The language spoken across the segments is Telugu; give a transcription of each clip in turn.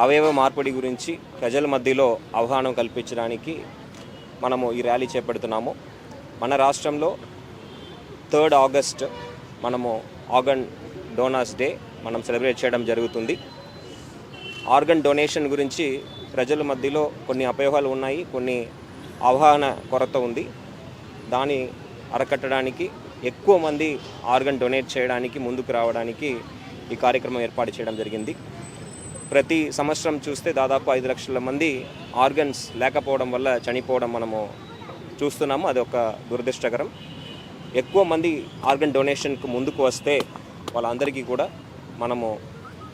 అవయవ మార్పిడి గురించి ప్రజల మధ్యలో అవగాహన కల్పించడానికి మనము ఈ ర్యాలీ చేపడుతున్నాము. మన రాష్ట్రంలో 3 ఆగస్ట్ మనము ఆర్గన్ డోనర్స్ డే మనం సెలబ్రేట్ చేయడం జరుగుతుంది. ఆర్గన్ డొనేషన్ గురించి ప్రజల మధ్యలో కొన్ని అపోహలు ఉన్నాయి, కొన్ని అవగాహన కొరత ఉంది. దాన్ని అరకట్టడానికి ఎక్కువ మంది ఆర్గన్ డొనేట్ చేయడానికి ముందుకు రావడానికి ఈ కార్యక్రమం ఏర్పాటు చేయడం జరిగింది. ప్రతి సంవత్సరం చూస్తే దాదాపు 5 లక్షల మంది ఆర్గన్స్ లేకపోవడం వల్ల చనిపోవడం మనము చూస్తున్నాము. అది ఒక దురదృష్టకరం. ఎక్కువ మంది ఆర్గన్ డొనేషన్కు ముందుకు వస్తే వాళ్ళందరికీ కూడా మనము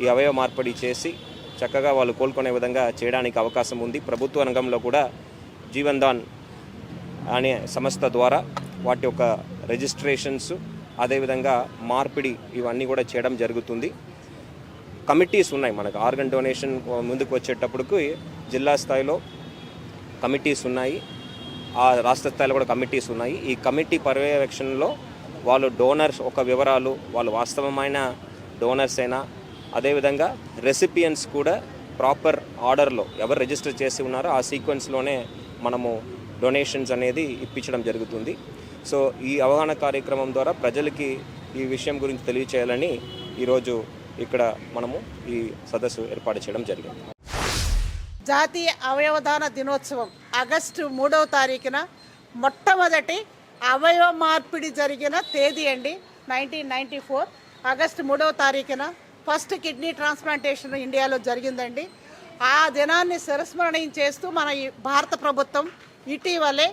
ఈ అవయవ మార్పిడి చేసి చక్కగా వాళ్ళు కోలుకునే విధంగా చేయడానికి అవకాశం ఉంది. ప్రభుత్వ రంగంలో కూడా జీవన్ దాన్ అనే సంస్థ ద్వారా వాటి యొక్క రిజిస్ట్రేషన్స్, అదేవిధంగా మార్పిడి ఇవన్నీ కూడా చేయడం జరుగుతుంది. కమిటీస్ ఉన్నాయి మనకు. ఆర్గన్ డొనేషన్ ముందుకు వచ్చేటప్పటికి జిల్లా స్థాయిలో కమిటీస్ ఉన్నాయి, ఆ రాష్ట్ర స్థాయిలో కూడా కమిటీస్ ఉన్నాయి. ఈ కమిటీ పర్యవేక్షణలో వాళ్ళు డోనర్స్ ఒక వివరాలు, వాళ్ళు వాస్తవమైన డోనర్స్ అయినా, అదేవిధంగా రెసిపియన్స్ కూడా ప్రాపర్ ఆర్డర్లో ఎవరు రిజిస్టర్ చేసి ఉన్నారో ఆ సీక్వెన్స్లోనే మనము డొనేషన్స్ అనేది ఇప్పించడం జరుగుతుంది. సో ఈ అవగాహన కార్యక్రమం ద్వారా ప్రజలకి ఈ విషయం గురించి తెలియచేయాలని ఈరోజు ఇక్కడ మనము ఈ సదస్సు ఏర్పాటు చేయడం జరిగింది. జాతీయ అవయవదాన దినోత్సవం ఆగస్టు 3వ తారీఖున మొట్టమొదటి అవయవ మార్పిడి జరిగిన తేదీ అండి. 1994 ఆగస్టు 3వ తారీఖున ఫస్ట్ కిడ్నీ ట్రాన్స్ప్లాంటేషన్ ఇండియాలో జరిగిందండి. ఆ దినాన్ని శిరస్మరణం చేస్తూ మన ఈ భారత ప్రభుత్వం ఇటీవలే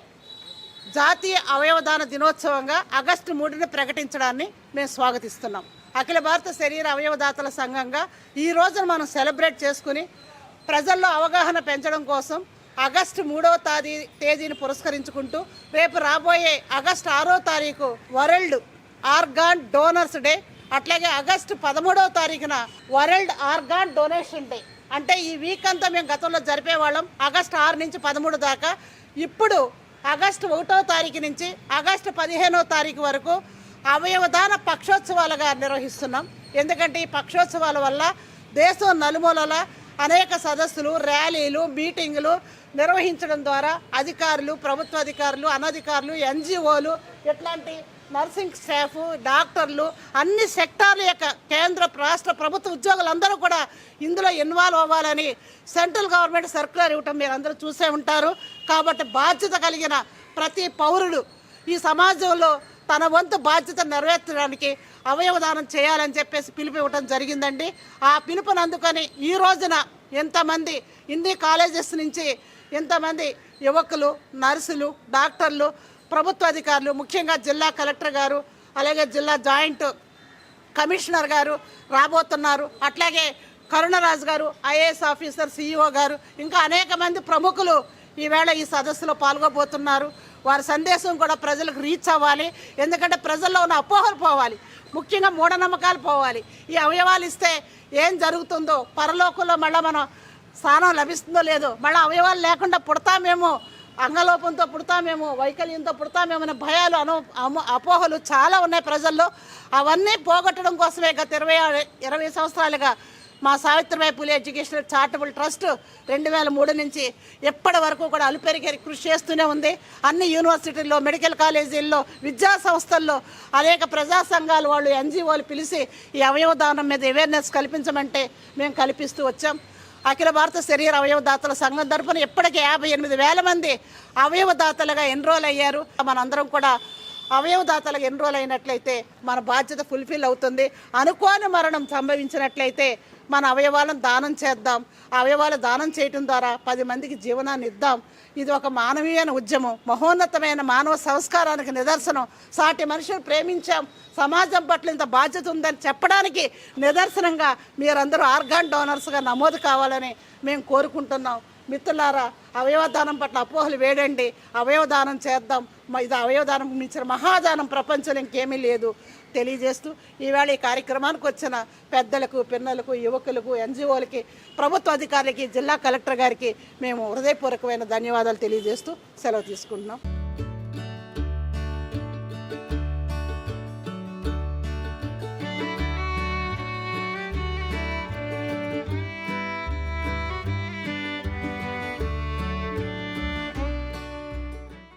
జాతీయ అవయవదాన దినోత్సవంగా ఆగస్టు 3ని ప్రకటించడాన్ని మేము స్వాగతిస్తున్నాం. అఖిల భారత శరీర అవయవదాతల సంఘంగా ఈ రోజున మనం సెలబ్రేట్ చేసుకుని ప్రజల్లో అవగాహన పెంచడం కోసం ఆగస్టు 3వ తేదీని పురస్కరించుకుంటూ రేపు రాబోయే ఆగస్టు 6వ తారీఖు వరల్డ్ ఆర్గాన్ డోనర్స్ డే, అట్లాగే ఆగస్టు 13వ తారీఖున వరల్డ్ ఆర్గాన్ డొనేషన్ డే. అంటే ఈ వీక్ అంతా మేము గతంలో జరిపేవాళ్ళం ఆగస్టు 6 నుంచి 13 దాకా. ఇప్పుడు ఆగస్టు 1వ తారీఖు నుంచి ఆగస్టు 15వ తారీఖు వరకు అవయవదాన పక్షోత్సవాలుగా నిర్వహిస్తున్నాం. ఎందుకంటే ఈ పక్షోత్సవాల వల్ల దేశం నలుమూలల అనేక సదస్సులు, ర్యాలీలు, మీటింగులు నిర్వహించడం ద్వారా అధికారులు, ప్రభుత్వ అధికారులు, అనధికారులు, ఎన్జిఓలు, ఇట్లాంటి నర్సింగ్ స్టాఫ్, డాక్టర్లు, అన్ని సెక్టార్ల యొక్క కేంద్ర రాష్ట్ర ప్రభుత్వ ఉద్యోగులందరూ కూడా ఇందులో ఇన్వాల్వ్ అవ్వాలని సెంట్రల్ గవర్నమెంట్ సర్క్యులర్ ఇవ్వటం మీరు అందరూ చూసే ఉంటారు. కాబట్టి బాధ్యత కలిగిన ప్రతి పౌరుడు ఈ సమాజంలో తన వంతు బాధ్యత నెరవేర్చడానికి అవయవదానం చేయాలని చెప్పేసి పిలుపు ఇవ్వటం జరిగిందండి. ఆ పిలుపుని అందుకొని ఈ రోజున ఎంతమంది ఇన్ని కాలేజెస్ నుంచి ఎంతమంది యువకులు, నర్సులు, డాక్టర్లు, ప్రభుత్వ అధికారులు, ముఖ్యంగా జిల్లా కలెక్టర్ గారు, అలాగే జిల్లా జాయింట్ కమిషనర్ గారు రాబోతున్నారు. అట్లాగే కరుణరాజు గారు, ఐఏఎస్ ఆఫీసర్, సిఇఓ గారు, ఇంకా అనేక మంది ప్రముఖులు ఈవేళ ఈ సదస్సులో పాల్గొబోతున్నారు. వారి సందేశం కూడా ప్రజలకు రీచ్ అవ్వాలి. ఎందుకంటే ప్రజల్లో ఉన్న అపోహలు పోవాలి, ముఖ్యంగా మూఢనమ్మకాలు పోవాలి. ఈ అవయవాలు ఇస్తే ఏం జరుగుతుందో, పరలోకంలో మళ్ళీ మనం స్థానం లభిస్తుందో లేదో, మళ్ళీ అవయవాలు లేకుండా పుడతామేమో, అంగలోపంతో పుడతామేమో, వైకల్యంతో పుడతామేమో అనే భయాలు, అపోహలు చాలా ఉన్నాయి ప్రజల్లో. అవన్నీ పోగొట్టడం కోసమే గత 20 సంవత్సరాలుగా మా Savitribai Phule educational charitable trust 2003 నుంచి ఎప్పటి వరకు కూడా అలుపెరిగి కృషి చేస్తూనే ఉంది. అన్ని యూనివర్సిటీల్లో, మెడికల్ కాలేజీల్లో, విద్యా సంస్థల్లో అనేక ప్రజా సంఘాలు వాళ్ళు, ఎన్జిఓలు పిలిచి ఈ అవయవదానం మీద అవేర్నెస్ కల్పించమంటే మేము కల్పిస్తూ వచ్చాం. అఖిల భారత శరీర అవయవదాతల సంఘం తరఫున ఇప్పటికే 58,000 మంది అవయవదాతలుగా ఎన్రోల్ అయ్యారు. మనందరం కూడా అవయవదాతలకు ఎన్రోల్ అయినట్లయితే మన బాధ్యత ఫుల్ఫిల్ అవుతుంది. అనుకోని మరణం సంభవించినట్లయితే మన అవయవాలను దానం చేద్దాం. ఆ అవయవాలు దానం చేయటం ద్వారా 10 మందికి జీవనాన్ని ఇద్దాం. ఇది ఒక మానవీయ ఉద్యమం, మహోన్నతమైన మానవ సంస్కారానికి నిదర్శనం. సాటి మనుషులు ప్రేమించాం, సమాజం పట్ల ఇంత బాధ్యత ఉందని చెప్పడానికి నిదర్శనంగా మీరందరూ ఆర్గాన్ డోనర్స్గా నమోదు కావాలని మేము కోరుకుంటున్నాం. మిత్రులారా, అవయవదానం పట్ల అపోహలు వేడండి, అవయవదానం చేద్దాం. ఇది అవయవదానం మించిన మహాదానం ప్రపంచంలో ఇంకేమీ లేదు తెలియజేస్తూ ఈవేళ ఈ కార్యక్రమానికి వచ్చిన పెద్దలకు, పిన్నలకు, యువకులకు, ఎన్జిఓలకి, ప్రభుత్వ అధికారులకి, జిల్లా కలెక్టర్ గారికి మేము హృదయపూర్వకమైన ధన్యవాదాలు తెలియజేస్తూ సెలవు తీసుకుంటున్నాం.